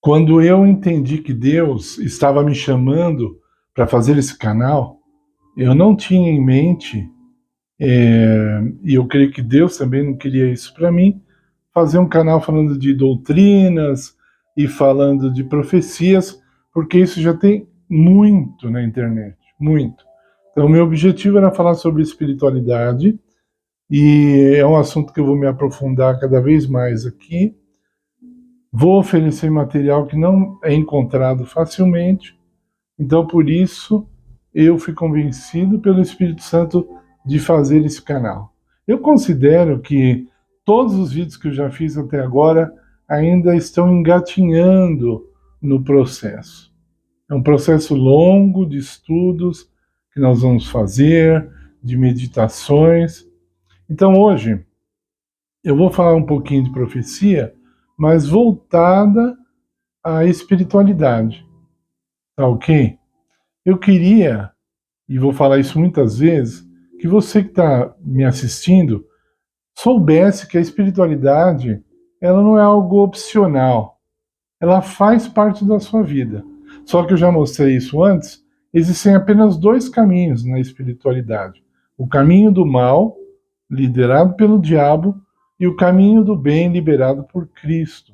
Quando eu entendi que Deus estava me chamando para fazer esse canal, eu não tinha em mente, e eu creio que Deus também não queria isso para mim, fazer um canal falando de doutrinas e falando de profecias, porque isso já tem muito na internet, muito. Então, meu objetivo era falar sobre espiritualidade, e é um assunto que eu vou me aprofundar cada vez mais aqui. Vou oferecer material que não é encontrado facilmente, então por isso eu fui convencido pelo Espírito Santo de fazer esse canal. Eu considero que todos os vídeos que eu já fiz até agora ainda estão engatinhando no processo. É um processo longo de estudos que nós vamos fazer, de meditações. Então hoje eu vou falar um pouquinho de profecia, mas voltada à espiritualidade. Tá ok? Eu queria, e vou falar isso muitas vezes, que você que está me assistindo soubesse que a espiritualidade ela não é algo opcional. Ela faz parte da sua vida. Só que eu já mostrei isso antes, existem apenas dois caminhos na espiritualidade. O caminho do mal, liderado pelo diabo, e o caminho do bem, liberado por Cristo.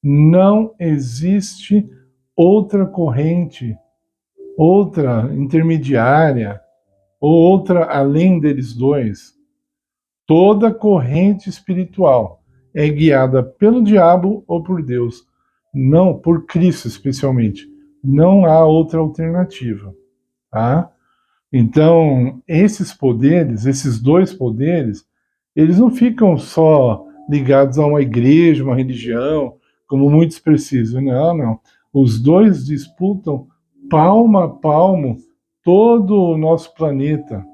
Não existe outra corrente, outra intermediária, ou outra além deles dois. Toda corrente espiritual é guiada pelo diabo ou por Deus, não por Cristo especialmente. Não há outra alternativa, tá? Então, esses poderes, esses dois poderes, eles não ficam só ligados a uma igreja, uma religião, como muitos precisam. Não, não. Os dois disputam palmo a palmo todo o nosso planeta.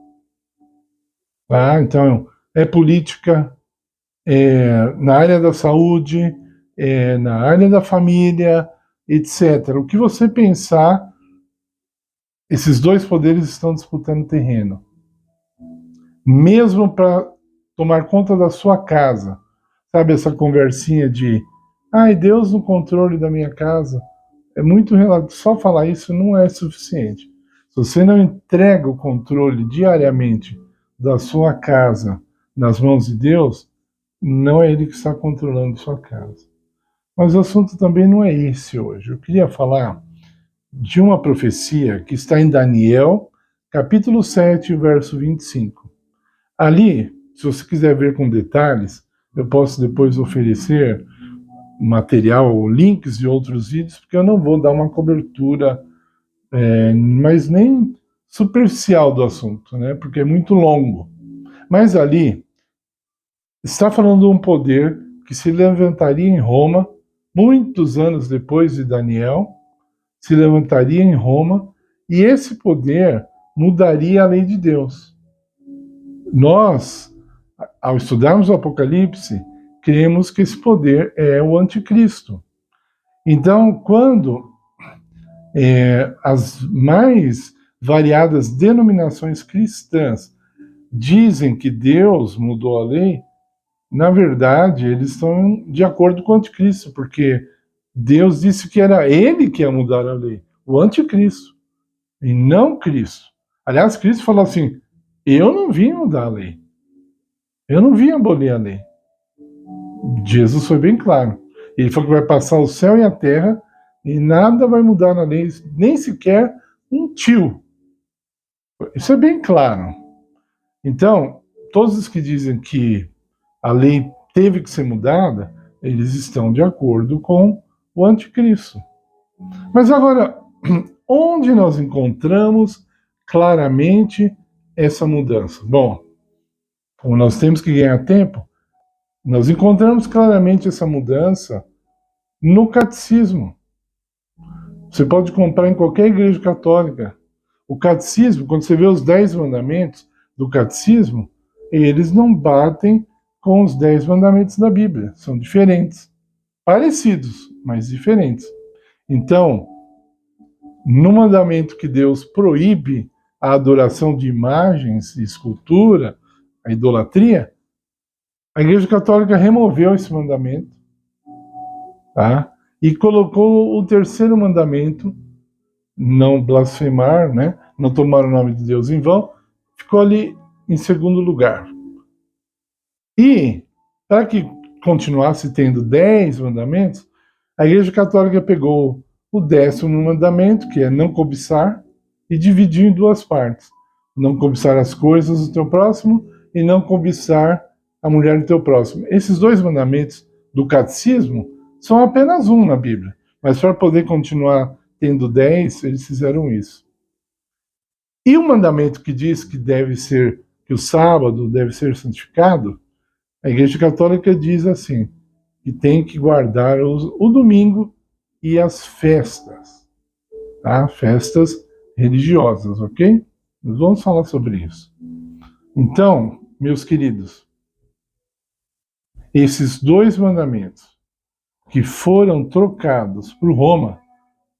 Tá? Então, é política, na área da saúde, na área da família, etc. O que você pensar, esses dois poderes estão disputando terreno. Mesmo para tomar conta da sua casa. Sabe essa conversinha de ai, Deus no controle da minha casa? É muito relativo. Só falar isso não é suficiente. Se você não entrega o controle diariamente da sua casa nas mãos de Deus, não é Ele que está controlando sua casa. Mas o assunto também não é esse hoje. Eu queria falar de uma profecia que está em Daniel, capítulo 7, verso 25. Ali, se você quiser ver com detalhes, eu posso depois oferecer material, links de outros vídeos, porque eu não vou dar uma cobertura, mas nem superficial do assunto, né? Porque é muito longo. Mas ali está falando de um poder que se levantaria em Roma, muitos anos depois de Daniel, se levantaria em Roma, e esse poder mudaria a lei de Deus. Nós, ao estudarmos o Apocalipse, cremos que esse poder é o anticristo. Então, quando as mais variadas denominações cristãs dizem que Deus mudou a lei, na verdade, eles estão de acordo com o anticristo, porque Deus disse que era ele que ia mudar a lei, o anticristo, e não Cristo. Aliás, Cristo falou assim, eu não vim mudar a lei, eu não vim abolir a lei. Jesus foi bem claro. Ele falou que vai passar o céu e a terra e nada vai mudar na lei, nem sequer um tio. Isso é bem claro. Então, todos os que dizem que a lei teve que ser mudada, eles estão de acordo com o anticristo. Mas agora, onde nós encontramos claramente essa mudança? Bom, como nós temos que ganhar tempo, nós encontramos claramente essa mudança no catecismo. Você pode comprar em qualquer igreja católica. O catecismo, quando você vê os 10 mandamentos do catecismo, eles não batem com os 10 mandamentos da Bíblia. São diferentes. Parecidos, mas diferentes. Então, no mandamento que Deus proíbe a adoração de imagens e escultura, a idolatria, a Igreja Católica removeu esse mandamento, tá? e colocou o terceiro mandamento, não blasfemar, né? Não tomar o nome de Deus em vão, ficou ali em segundo lugar. E, para que continuasse tendo 10 mandamentos, a Igreja Católica pegou o 10º mandamento, que é não cobiçar, e dividiu em duas partes. Não cobiçar as coisas do teu próximo e não cobiçar a mulher do teu próximo. Esses dois mandamentos do catecismo são apenas um na Bíblia, mas para poder continuar tendo 10, eles fizeram isso. E o mandamento que diz que que o sábado deve ser santificado, a Igreja Católica diz assim, que tem que guardar o domingo e as festas, tá? Festas religiosas, ok? Nós vamos falar sobre isso. Então, meus queridos, esses dois mandamentos que foram trocados por Roma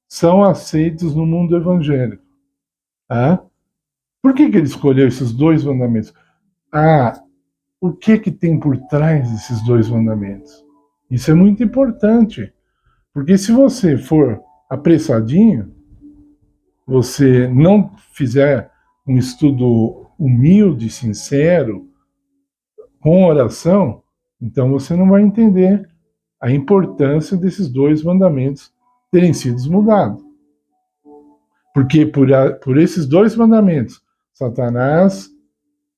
são aceitos no mundo evangélico. Tá? Por que ele escolheu esses dois mandamentos? O que tem por trás desses dois mandamentos? Isso é muito importante, porque se você for apressadinho, você não fizer um estudo humilde, sincero, com oração, então você não vai entender a importância desses dois mandamentos terem sido mudados. Porque por esses dois mandamentos, Satanás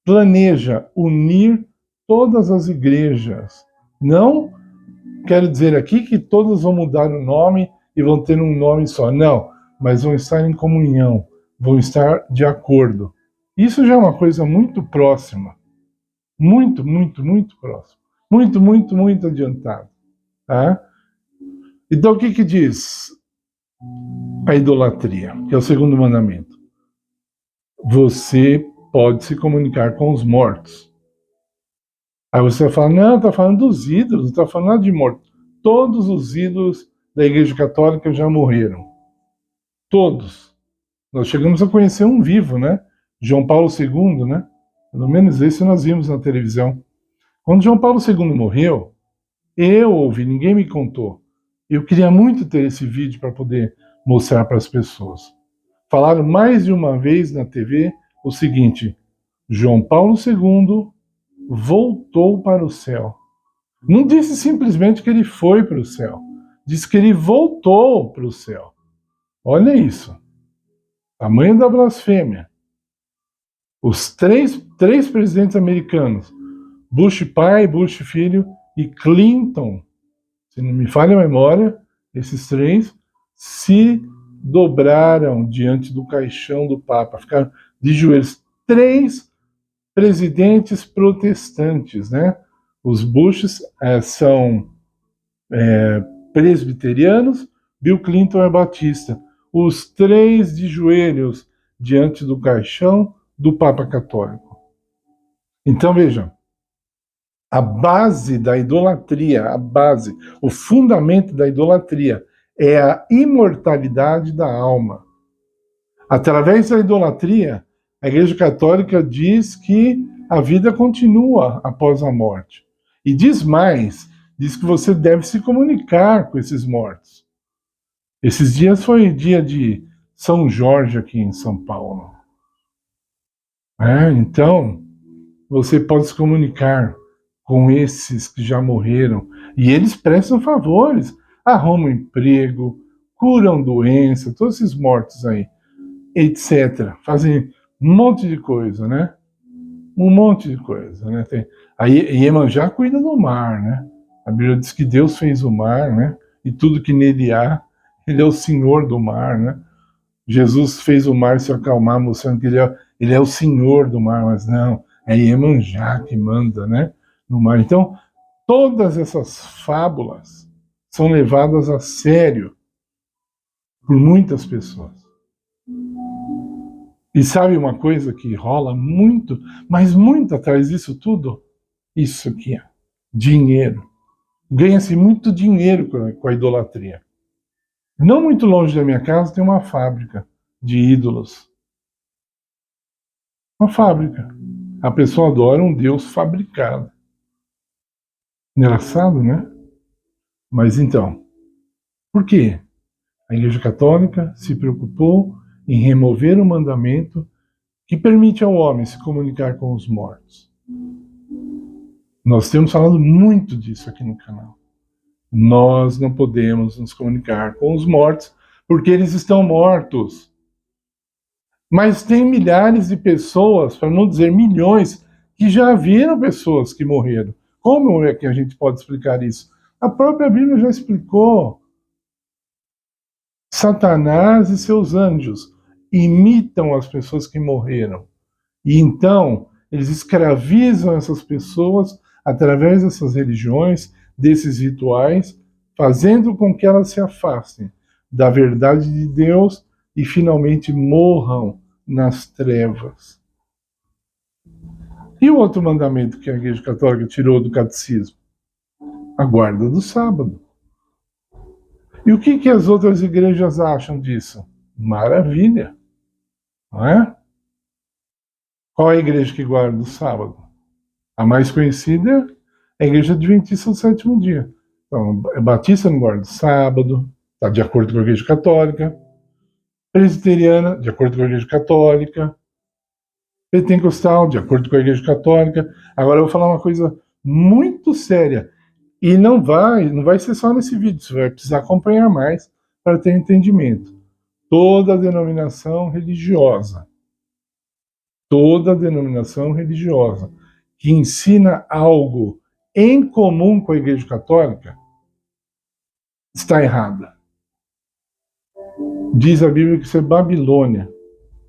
planeja unir todas as igrejas. Não quero dizer aqui que todas vão mudar o nome e vão ter um nome só. Não, mas vão estar em comunhão, vão estar de acordo. Isso já é uma coisa muito próxima. Muito, muito, muito próximo. Muito, muito, muito adiantado. Tá? Então o que diz a idolatria, que é o segundo mandamento? Você pode se comunicar com os mortos. Aí você vai falar, não, está falando dos ídolos, não está falando nada de morto. Todos os ídolos da Igreja Católica já morreram. Todos. Nós chegamos a conhecer um vivo, né? João Paulo II, né? Pelo menos esse nós vimos na televisão. Quando João Paulo II morreu, eu ouvi, ninguém me contou. Eu queria muito ter esse vídeo para poder mostrar para as pessoas. Falaram mais de uma vez na TV o seguinte: João Paulo II voltou para o céu. Não disse simplesmente que ele foi para o céu. Disse que ele voltou para o céu. Olha isso. Tamanho da blasfêmia. Os três presidentes americanos, Bush pai, Bush filho e Clinton, se não me falha a memória, esses três se dobraram diante do caixão do Papa, ficaram de joelhos. 3 presidentes protestantes, né? Os Bushes são presbiterianos, Bill Clinton é batista. Os 3 de joelhos diante do caixão do Papa Católico. Então vejam, a base da idolatria, o fundamento da idolatria é a imortalidade da alma. Através da idolatria, a Igreja Católica diz que a vida continua após a morte. E diz mais, diz que você deve se comunicar com esses mortos. Esses dias foi dia de São Jorge aqui em São Paulo. Então, você pode se comunicar com esses que já morreram. E eles prestam favores, arrumam emprego, curam doença, todos esses mortos aí, etc. Fazem um monte de coisa, né? Um monte de coisa, né? A Iemanjá cuida do mar, né? A Bíblia diz que Deus fez o mar, né? E tudo que nele há, ele é o Senhor do mar, né? Jesus fez o mar se acalmar, mostrando que ele é o Senhor do mar, mas não, é Iemanjá que manda, né? No mar. Então, todas essas fábulas são levadas a sério por muitas pessoas. E sabe uma coisa que rola muito, mas muito atrás disso tudo? Isso aqui, dinheiro. Ganha-se muito dinheiro com a idolatria. Não muito longe da minha casa tem uma fábrica de ídolos. Uma fábrica. A pessoa adora um Deus fabricado. Engraçado, né? Mas então, Por quê? A Igreja Católica se preocupou em remover o mandamento que permite ao homem se comunicar com os mortos. Nós temos falado muito disso aqui no canal. Nós não podemos nos comunicar com os mortos porque eles estão mortos. Mas tem milhares de pessoas, para não dizer milhões, que já viram pessoas que morreram. Como é que a gente pode explicar isso? A própria Bíblia já explicou. Satanás e seus anjos imitam as pessoas que morreram. E então, eles escravizam essas pessoas através dessas religiões, desses rituais, fazendo com que elas se afastem da verdade de Deus e finalmente morram nas trevas. E o outro mandamento que a Igreja Católica tirou do catecismo? A guarda do sábado. E o que as outras igrejas acham disso? Maravilha, não é? Qual é a igreja que guarda o sábado? A mais conhecida é a Igreja Adventista do Sétimo Dia. Então, Batista não guarda o sábado, está de acordo com a Igreja Católica. Presbiteriana, de acordo com a Igreja Católica. Pentecostal, de acordo com a Igreja Católica. Agora eu vou falar uma coisa muito séria. E não vai ser só nesse vídeo, você vai precisar acompanhar mais para ter entendimento. Toda denominação religiosa que ensina algo em comum com a Igreja Católica está errada. Diz a Bíblia que isso é Babilônia.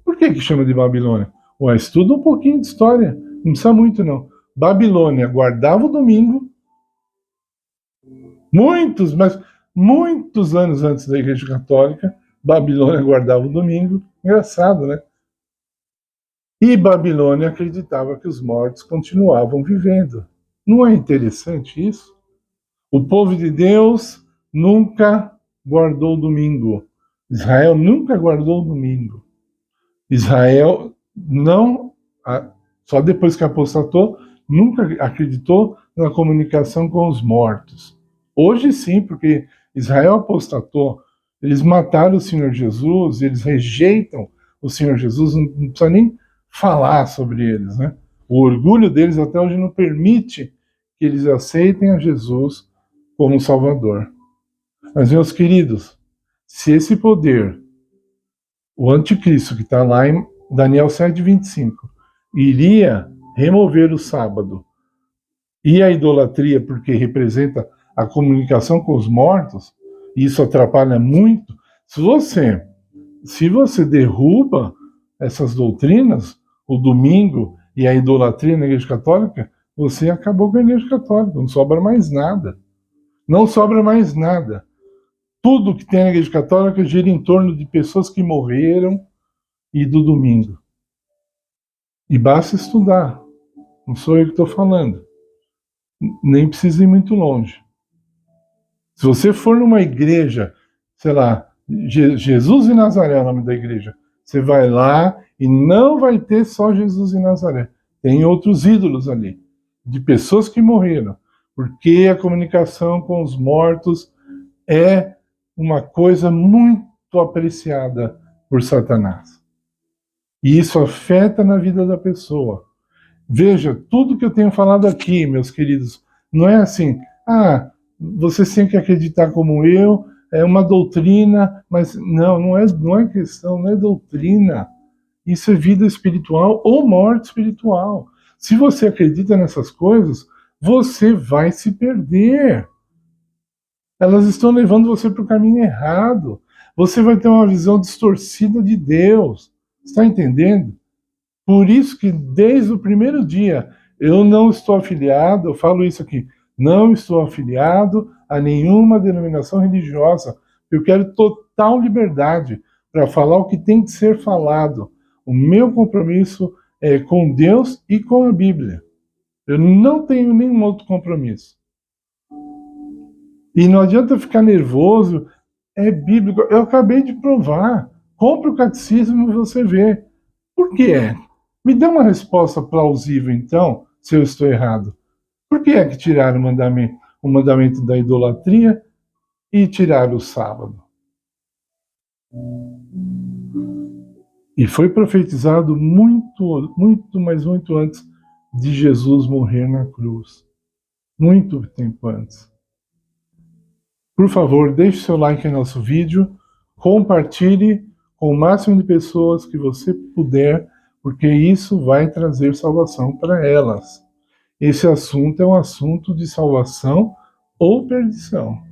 Por que chama de Babilônia? Ué, estuda um pouquinho de história, não precisa muito não. Babilônia guardava o domingo, muitos anos antes da Igreja Católica, Babilônia guardava o domingo. Engraçado, né? E Babilônia acreditava que os mortos continuavam vivendo. Não é interessante isso? O povo de Deus nunca guardou o domingo. Israel nunca guardou o domingo. Israel não, só depois que apostatou, nunca acreditou na comunicação com os mortos. Hoje sim, porque Israel apostatou, eles mataram o Senhor Jesus, eles rejeitam o Senhor Jesus, não precisa nem falar sobre eles, né? O orgulho deles até hoje não permite que eles aceitem a Jesus como Salvador. Mas, meus queridos, se esse poder, o anticristo que está lá em Daniel 7,25, iria remover o sábado e a idolatria, porque representa a comunicação com os mortos, e isso atrapalha muito. Se você derruba essas doutrinas, o domingo e a idolatria na Igreja Católica, você acabou com a Igreja Católica, não sobra mais nada. Não sobra mais nada. Tudo que tem na Igreja Católica gira em torno de pessoas que morreram e do domingo. E basta estudar. Não sou eu que estou falando. Nem precisa ir muito longe. Se você for numa igreja, sei lá, Jesus e Nazaré é o nome da igreja, você vai lá e não vai ter só Jesus e Nazaré. Tem outros ídolos ali, de pessoas que morreram. Porque a comunicação com os mortos é uma coisa muito apreciada por Satanás. E isso afeta na vida da pessoa. Veja, tudo que eu tenho falado aqui, meus queridos, não é assim, vocês têm que acreditar como eu, é uma doutrina, mas não é questão, não é doutrina. Isso é vida espiritual ou morte espiritual. Se você acredita nessas coisas, você vai se perder. Elas estão levando você para o caminho errado. Você vai ter uma visão distorcida de Deus. Está entendendo? Por isso que desde o primeiro dia eu não estou afiliado, eu falo isso aqui, não estou afiliado a nenhuma denominação religiosa. Eu quero total liberdade para falar o que tem que ser falado. O meu compromisso é com Deus e com a Bíblia. Eu não tenho nenhum outro compromisso. E não adianta ficar nervoso, é bíblico. Eu acabei de provar. Compre o catecismo e você vê. Por que é? Me dê uma resposta plausível, então, se eu estou errado. Por que é que tiraram o mandamento da idolatria e tirar o sábado. E foi profetizado muito, muito, mas muito antes de Jesus morrer na cruz. Muito tempo antes. Por favor, deixe seu like em nosso vídeo, compartilhe com o máximo de pessoas que você puder, porque isso vai trazer salvação para elas. Esse assunto é um assunto de salvação ou perdição.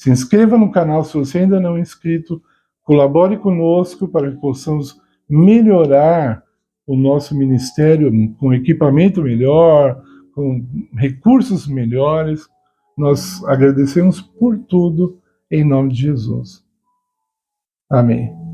Se inscreva no canal se você ainda não é inscrito, colabore conosco para que possamos melhorar o nosso ministério com equipamento melhor, com recursos melhores. Nós agradecemos por tudo, em nome de Jesus. Amém.